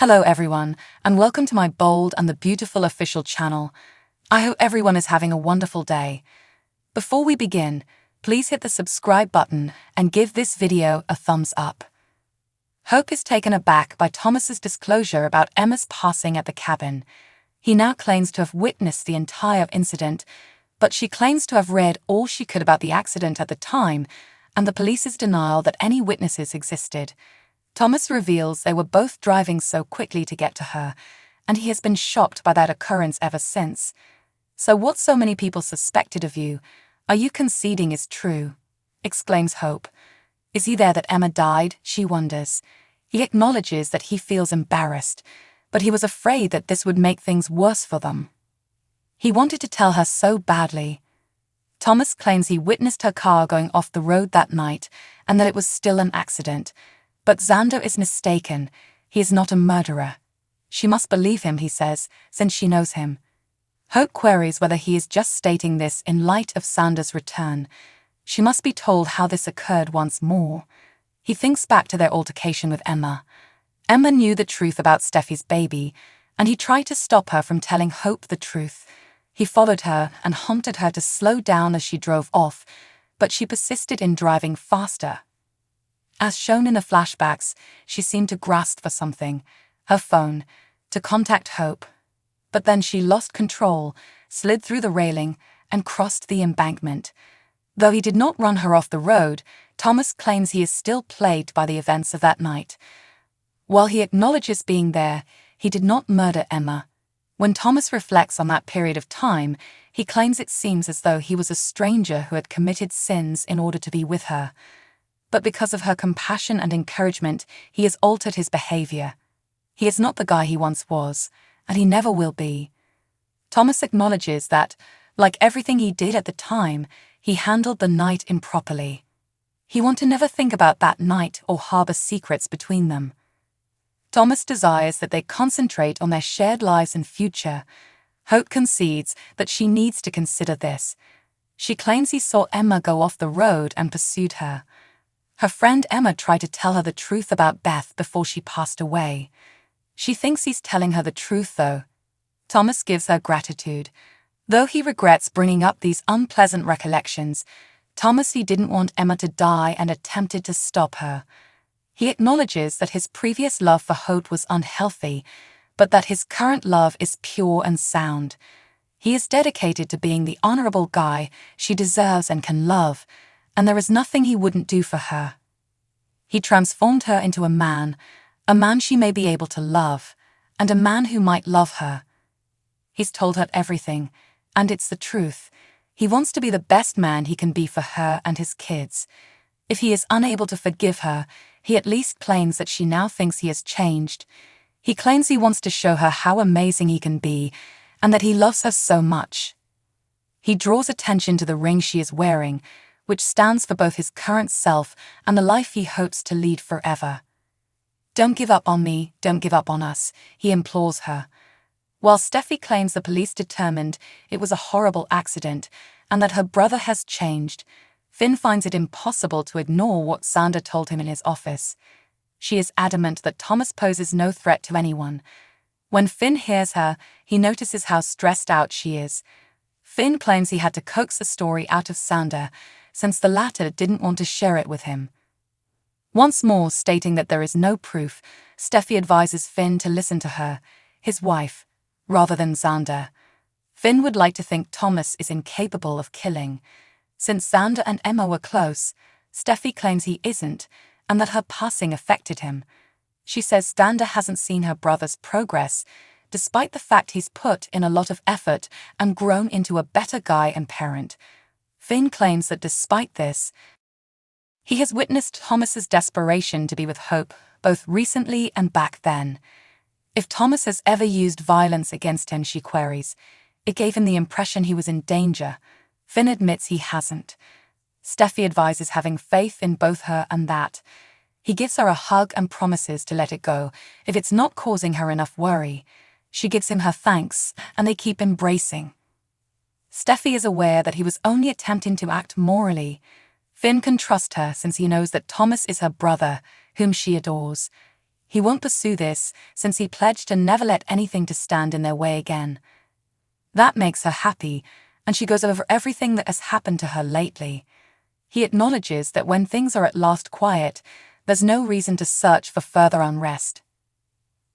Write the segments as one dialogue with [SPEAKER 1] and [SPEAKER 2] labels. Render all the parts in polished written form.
[SPEAKER 1] Hello everyone, and welcome to my bold and the beautiful official channel. I hope everyone is having a wonderful day. Before we begin, please hit the subscribe button and give this video a thumbs up. Hope is taken aback by Thomas's disclosure about Emma's passing at the cabin. He now claims to have witnessed the entire incident, but she claims to have read all she could about the accident at the time and the police's denial that any witnesses existed. Thomas reveals they were both driving so quickly to get to her, and he has been shocked by that occurrence ever since. "So what so many people suspected of you, are you conceding is true?" exclaims Hope. Is he there that Emma died, she wonders. He acknowledges that he feels embarrassed, but he was afraid that this would make things worse for them. He wanted to tell her so badly. Thomas claims he witnessed her car going off the road that night and that it was still an accident. But Xander is mistaken. He is not a murderer. She must believe him, he says, since she knows him. Hope queries whether he is just stating this in light of Xander's return. She must be told how this occurred once more. He thinks back to their altercation with Emma. Emma knew the truth about Steffy's baby, and he tried to stop her from telling Hope the truth. He followed her and haunted her to slow down as she drove off, but she persisted in driving faster. As shown in the flashbacks, she seemed to grasp for something, her phone, to contact Hope. But then she lost control, slid through the railing, and crossed the embankment. Though he did not run her off the road, Thomas claims he is still plagued by the events of that night. While he acknowledges being there, he did not murder Emma. When Thomas reflects on that period of time, he claims it seems as though he was a stranger who had committed sins in order to be with her. But because of her compassion and encouragement, he has altered his behavior. He is not the guy he once was, and he never will be. Thomas acknowledges that, like everything he did at the time, he handled the night improperly. He wants to never think about that night or harbor secrets between them. Thomas desires that they concentrate on their shared lives and future. Hope concedes that she needs to consider this. She claims he saw Emma go off the road and pursued her. Her friend Emma tried to tell her the truth about Beth before she passed away. She thinks he's telling her the truth, though. Thomas gives her gratitude. Though he regrets bringing up these unpleasant recollections, Thomas didn't want Emma to die and attempted to stop her. He acknowledges that his previous love for Hope was unhealthy, but that his current love is pure and sound. He is dedicated to being the honorable guy she deserves and can love, and there is nothing he wouldn't do for her. He transformed her into a man she may be able to love, and a man who might love her. He's told her everything, and it's the truth. He wants to be the best man he can be for her and his kids. If he is unable to forgive her, he at least claims that she now thinks he has changed. He claims he wants to show her how amazing he can be, and that he loves her so much. He draws attention to the ring she is wearing, which stands for both his current self and the life he hopes to lead forever. "Don't give up on me, don't give up on us," he implores her. While Steffy claims the police determined it was a horrible accident and that her brother has changed, Finn finds it impossible to ignore what Xander told him in his office. She is adamant that Thomas poses no threat to anyone. When Finn hears her, he notices how stressed out she is. Finn claims he had to coax the story out of Xander, since the latter didn't want to share it with him. Once more stating that there is no proof, Steffy advises Finn to listen to her, his wife, rather than Xander. Finn would like to think Thomas is incapable of killing. Since Xander and Emma were close, Steffy claims he isn't, and that her passing affected him. She says Xander hasn't seen her brother's progress, despite the fact he's put in a lot of effort and grown into a better guy and parent. Finn claims that despite this, he has witnessed Thomas's desperation to be with Hope, both recently and back then. If Thomas has ever used violence against him, she queries. It gave him the impression he was in danger. Finn admits he hasn't. Steffy advises having faith in both her and that. He gives her a hug and promises to let it go if it's not causing her enough worry. She gives him her thanks, and they keep embracing. Steffy is aware that he was only attempting to act morally. Finn can trust her since he knows that Thomas is her brother, whom she adores. He won't pursue this, since he pledged to never let anything to stand in their way again. That makes her happy, and she goes over everything that has happened to her lately. He acknowledges that when things are at last quiet, there's no reason to search for further unrest.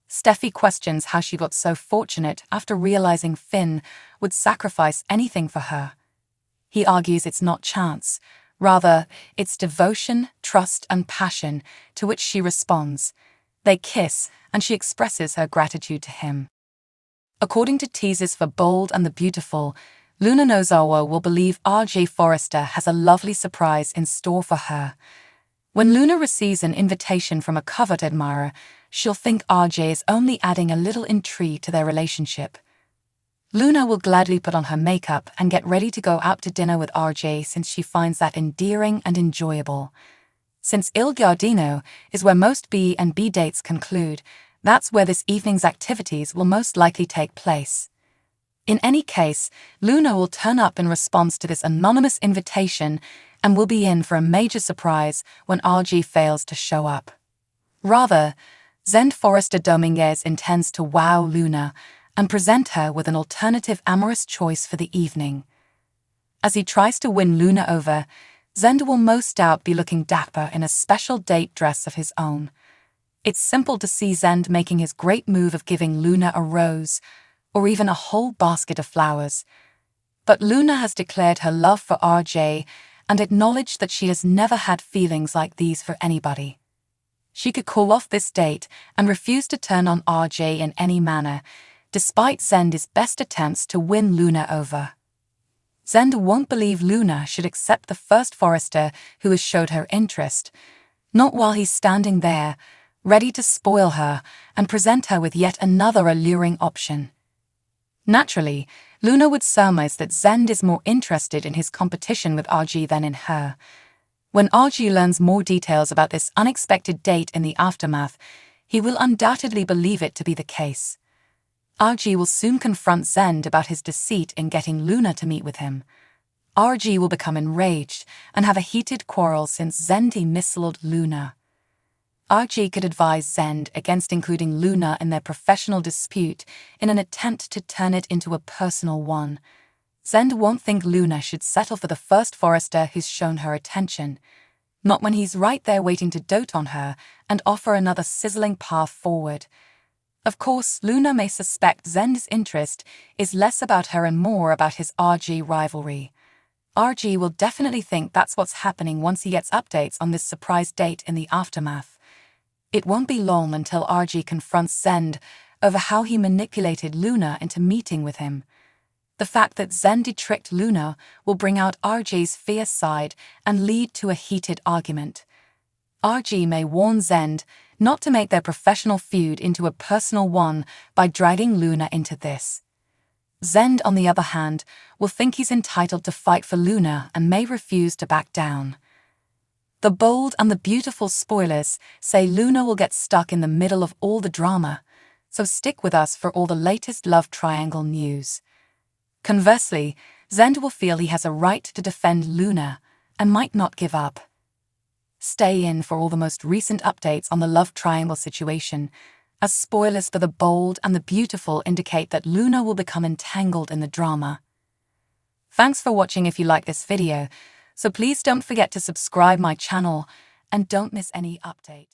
[SPEAKER 1] Steffy questions how she got so fortunate after realizing Finn would sacrifice anything for her. He argues it's not chance, rather, it's devotion, trust, and passion, to which she responds. They kiss, and she expresses her gratitude to him. According to teasers for Bold and the Beautiful, Luna Nozawa will believe R.J. Forrester has a lovely surprise in store for her. When Luna receives an invitation from a covert admirer, she'll think R.J. is only adding a little intrigue to their relationship. Luna will gladly put on her makeup and get ready to go out to dinner with R.J. since she finds that endearing and enjoyable. Since Il Giardino is where most B&B dates conclude, that's where this evening's activities will most likely take place. In any case, Luna will turn up in response to this anonymous invitation and will be in for a major surprise when RG fails to show up. Rather, Zend Forrester Dominguez intends to wow Luna and present her with an alternative amorous choice for the evening. As he tries to win Luna over, Zend will most doubt be looking dapper in a special date dress of his own. It's simple to see Zend making his great move of giving Luna a rose, or even a whole basket of flowers. But Luna has declared her love for RJ and acknowledged that she has never had feelings like these for anybody. She could call off this date and refuse to turn on RJ in any manner, despite Zend's best attempts to win Luna over. Zend won't believe Luna should accept the first Forrester who has showed her interest, not while he's standing there, ready to spoil her and present her with yet another alluring option. Naturally, Luna would surmise that Zend is more interested in his competition with RG than in her. When RG learns more details about this unexpected date in the aftermath, he will undoubtedly believe it to be the case. RG will soon confront Zend about his deceit in getting Luna to meet with him. RG will become enraged and have a heated quarrel since Zend misled Luna. RG could advise Zend against including Luna in their professional dispute in an attempt to turn it into a personal one. Zend won't think Luna should settle for the first Forrester who's shown her attention, not when he's right there waiting to dote on her and offer another sizzling path forward. Of course, Luna may suspect Zend's interest is less about her and more about his RG rivalry. RG will definitely think that's what's happening once he gets updates on this surprise date in the aftermath. It won't be long until RG confronts Zend over how he manipulated Luna into meeting with him. The fact that Zend tricked Luna will bring out RG's fierce side and lead to a heated argument. RG may warn Zend not to make their professional feud into a personal one by dragging Luna into this. Zend, on the other hand, will think he's entitled to fight for Luna and may refuse to back down. The Bold and the Beautiful spoilers say Luna will get stuck in the middle of all the drama, so stick with us for all the latest love triangle news. Conversely, Zend will feel he has a right to defend Luna and might not give up. Stay in for all the most recent updates on the love triangle situation, as spoilers for The Bold and the Beautiful indicate that Luna will become entangled in the drama. Thanks for watching. If you like this video, so please don't forget to subscribe my channel and don't miss any update.